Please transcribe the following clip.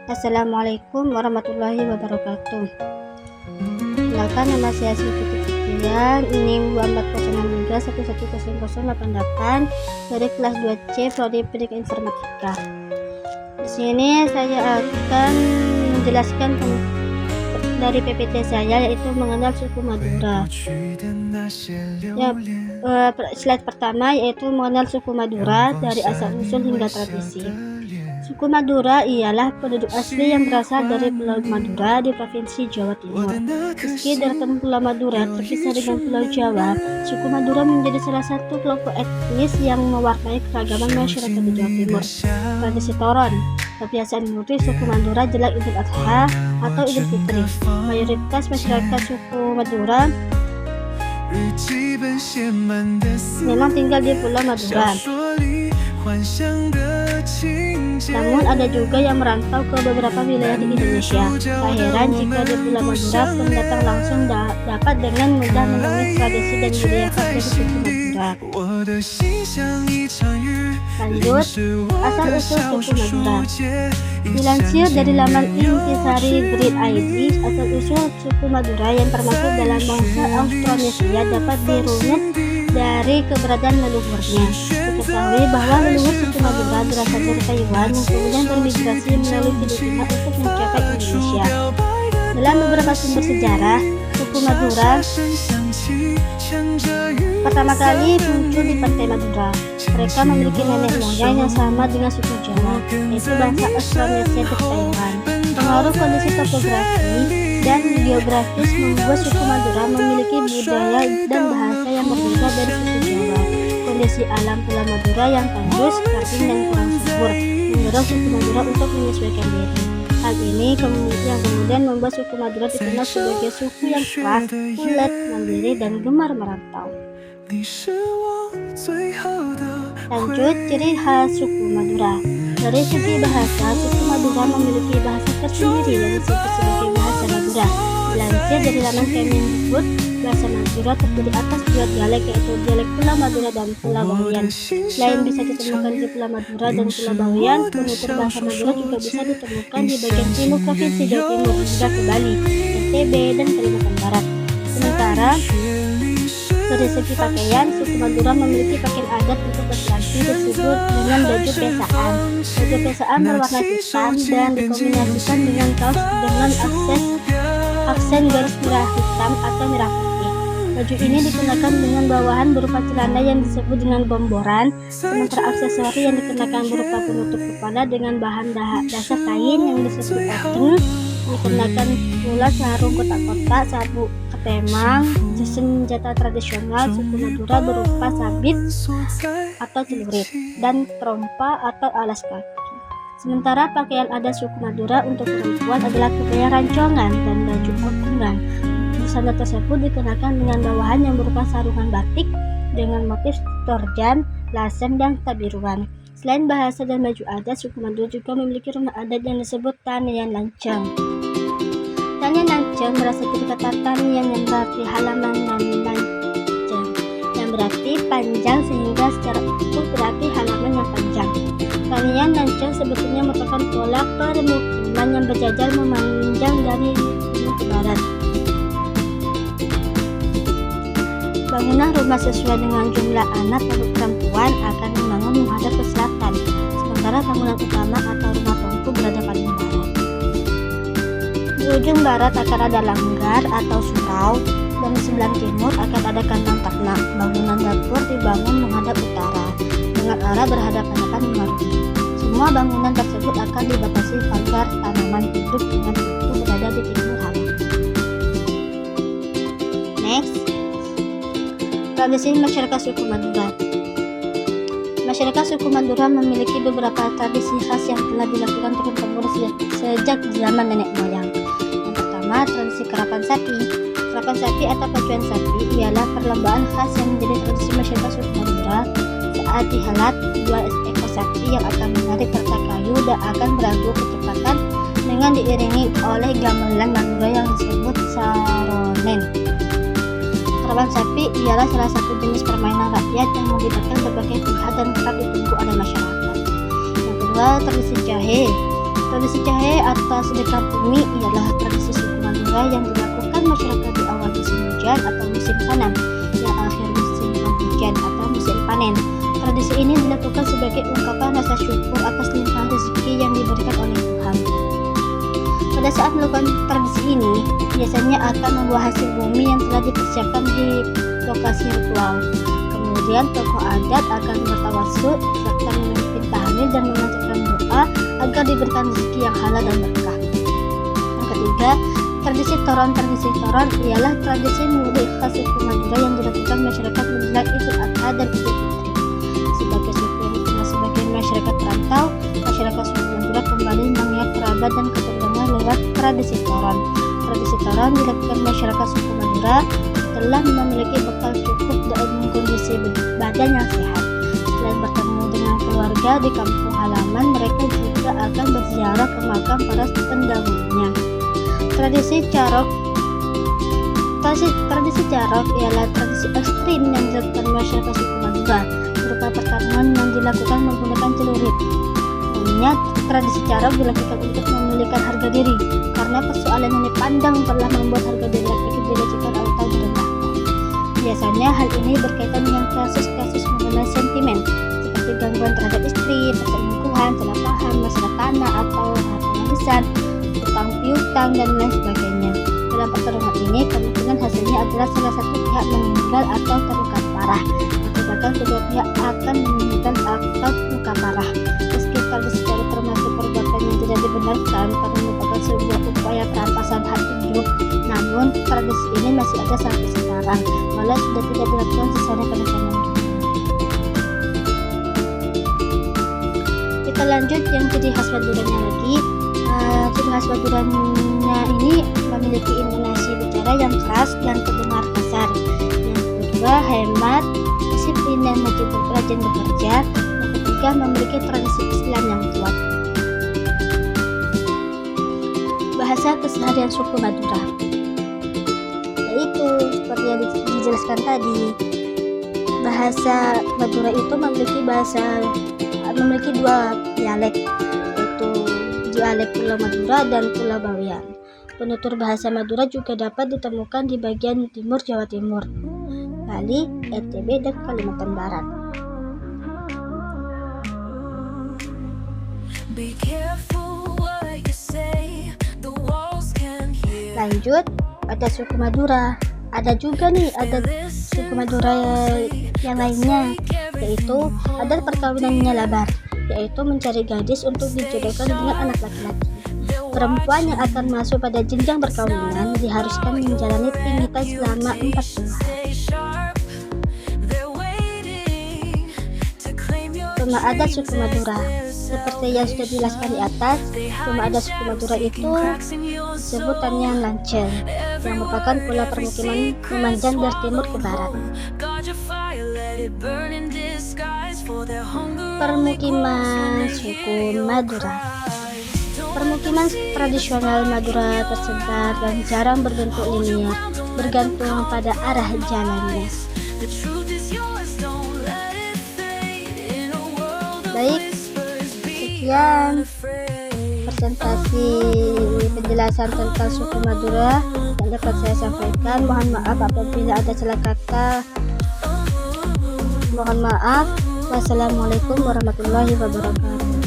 Assalamualaikum warahmatullahi wabarakatuh. Kenalkan, nama saya Siti Fitrian, NIM 24063110088 dari kelas 2C Prodi Pendidikan Informatika. Di sini saya akan menjelaskan dari PPT saya, yaitu mengenal suku Madura. Slide pertama yaitu mengenal suku Madura dari asal usul hingga tradisi. Suku Madura ialah penduduk asli yang berasal dari Pulau Madura di Provinsi Jawa Timur. Meski daratan Pulau Madura terpisah dengan Pulau Jawa, suku Madura menjadi salah satu kelompok etnis yang mewarnai keragaman masyarakat di Jawa Timur. Tradisi Toron, kebiasaan mudik suku Madura jelang Idul Adha atau Idul Fitri. Mayoritas masyarakat suku Madura memang tinggal di Pulau Madura. Namun ada juga yang merantau ke beberapa wilayah di Indonesia. Tak heran jika di Pulau Madura pendatang langsung dapat dengan mudah menemui tradisi dan budaya khas dari suku Madura. Lanjut, asal-usul suku Madura. Dilansir dari laman Intisari Grid ID, asal-usul suku Madura yang termasuk dalam bangsa Austronesia dapat dirunut dari keberadaan leluhurnya. Diketahui bahwa leluhur suku Madura berasal dari Taiwan yang kemudian bermigrasi melalui Filipina untuk mencapai Indonesia. Dalam beberapa sumber sejarah, suku Madura pertama kali muncul di pantai Madura. Mereka memiliki nenek moyang yang sama dengan suku Jawa, yaitu bangsa Austronesia dari Taiwan. Pengaruh kondisi topografi dan geografis membuat suku Madura memiliki budaya dan bahasa yang berbeda dari suku Jawa. Kondisi alam Pulau Madura yang tandus, kering dan kurang subur mendorong suku Madura untuk menyesuaikan diri. Hal ini yang kemudian membuat suku Madura dikenal sebagai suku yang keras, ulet, mandiri, dan gemar merantau. Lanjut, ciri khas suku Madura. Dari segi bahasa, suku Madura memiliki bahasa tersendiri yang disebut sebagai bahasa Madura. Dilansir dari laman Kemendikbud, bahasa Madura terdiri atas dua dialek, yaitu dialek Pulau Madura dan Pulau Bawean. Selain bisa ditemukan di Pulau Madura dan Pulau Bawean, penutur bahasa Madura juga bisa ditemukan di bagian timur Provinsi Jawa Timur hingga ke Bali, NTB, dan Kalimantan Barat. Sementara dari segi pakaian, suku Madura memiliki pakaian adat untuk laki-laki disebut dengan baju pesaan. Baju pesaan berwarna hitam dan dikombinasikan dengan kaos dengan aksen garis merah hitam atau merah putih. Baju ini dikenakan dengan bawahan berupa celana yang disebut dengan gomboran, sementara aksesori yang dikenakan berupa penutup kepala dengan bahan dasar kain yang disebut oten. Dikenakan pula sarung kotak-kotak, sabuk ketemang, senjata tradisional suku Madura berupa sabit atau celurit, dan trompa atau alas kaki. Sementara pakaian adat suku Madura untuk perempuan adalah kebaya rancongan dan baju otungan. Busana tersebut dikenakan dengan bawahan yang berupa sarungan batik dengan motif torjan, lasem, dan tabiruan. Selain bahasa dan baju adat, suku Madura juga memiliki rumah adat yang disebut tanian lanceng. Tanian lanceng berasal dari kata tanian yang berarti halaman dan lanceng yang berarti panjang, sehingga secara utuh berarti halaman yang panjang. Tanian lanceng sebetulnya merupakan pola permukiman yang berjajar memanjang dari timur ke barat. Bangunan rumah sesuai dengan jumlah anak atau perempuan akan dibangun menghadap ke selatan, sementara bangunan utama atau rumah tungku berada paling barat. Di ujung barat akan ada langgar atau surau, dan di sebelah timur akan ada kandang ternak. Bangunan dapur dibangun menghadap utara dengan arah berhadapan-hadapan mengarungi. Semua bangunan tersebut akan dibatasi pagar tanaman hidup dengan pintu berada di timur halaman. Next, tradisi masyarakat suku Madura. Masyarakat suku Madura memiliki beberapa tradisi khas yang telah dilakukan turun-temurun sejak zaman nenek moyang. Yang pertama, tradisi kerapan sapi. Kerapan sapi atau pacuan sapi ialah perlombaan khas yang menjadi tradisi masyarakat suku Madura. Saat dihelat, dua ekor sapi yang akan menarik kereta kayu dan akan beradu kecepatan dengan diiringi oleh gamelan Madura yang disebut saronen. Kerapan sapi ialah salah satu jenis permainan rakyat yang melibatkan berbagai pihak dan kerap ditunggu oleh masyarakat. Yang kedua, tradisi jahe. Tradisi jahe atau sedekah bumi ialah tradisi suku Madura yang dilakukan masyarakat di awal musim hujan atau musim tanam, yang akhir musim penghujan atau musim panen. Tradisi ini dilakukan sebagai ungkapan rasa syukur atas limpahan rezeki yang diberikan oleh Tuhan. Pada saat melakukan tradisi ini, biasanya akan membawa hasil bumi yang telah dipersiapkan di lokasi ritual. Kemudian tokoh adat akan bertawassul serta memimpin tahlil dan mengajarkan doa agar diberikan rezeki yang halal dan berkah. Yang ketiga, tradisi toron. Tradisi toron ialah tradisi mudik khas suku Madura yang dilakukan masyarakat menjelang Idul Adha dan Idul Fitri. Sebagai masyarakat perantau, masyarakat suku Madura kembali mengingat kerabat dan keturunannya lewat tradisi toron. Tradisi toron dilakukan masyarakat suku Madura setelah memiliki bekal cukup dan kondisi badan yang sehat. Selain bertemu dengan keluarga di kampung halaman, mereka juga akan berziarah ke makam para pendahulunya. Tradisi carok ialah tradisi ekstrim yang dilakukan masyarakat suku Madura, berupa pertarungan yang dilakukan menggunakan celurit. Umumnya, tradisi carok dilakukan untuk memulihkan harga diri, karena persoalan yang dipandang telah membuat harga diri laki-laki dilecehkan atau direndahkan. Biasanya hal ini berkaitan dengan kasus-kasus mengenai sentimen, seperti gangguan terhadap istri, perselingkuhan, salah paham, masalah tanah atau harta warisan, utang piutang, dan lain sebagainya. Dalam pertarungan ini, kemungkinan hasilnya adalah salah satu pihak meninggal atau terluka parah, atau bahkan kedua pihak akan meninggal atau luka parah. Meski tradisi carok termasuk perbuatan yang tidak dibenarkan karena merupakan sebuah upaya perampasan hak hidup, namun tradisi ini masih ada sampai sekarang, walau sudah tidak dilakukan secara kenakalan. Kita lanjut yang ciri khas Maduranya lagi. Ciri khas Maduranya ini memiliki intonasi bicara yang keras dan terdengar kasar. Yang kedua, hemat, disiplin dan rajin bekerja. Yang ketiga, memiliki tradisi Islam yang kuat. Bahasa keseharian suku Madura, yaitu seperti yang dijelaskan tadi, bahasa Madura itu memiliki dua dialek, yaitu dialek Pulau Madura dan Pulau Bawean. Penutur bahasa Madura juga dapat ditemukan di bagian timur Jawa Timur, Bali, NTB, dan Kalimantan Barat. Lanjut, ada suku Madura. Ada juga nih suku Madura yang lainnya, yaitu adat perkawinannya labar, yaitu mencari gadis untuk dijodohkan dengan anak laki-laki. Perempuan yang akan masuk pada jenjang perkawinan diharuskan menjalani pingitan selama 4 hari. Rumah adat suku Madura, seperti yang sudah dijelaskan di atas, rumah adat suku Madura itu sebutannya Lancel, yang merupakan pola permukiman memanjang dari timur ke barat. Permukiman suku Madura. Permukiman tradisional Madura tersebar dan jarang berbentuk linear, bergantung pada arah jalannya. Baik, sekian presentasi penjelasan tentang suku Madura yang dapat saya sampaikan. Mohon maaf apabila ada salah kata. Mohon maaf. Wassalamualaikum warahmatullahi wabarakatuh.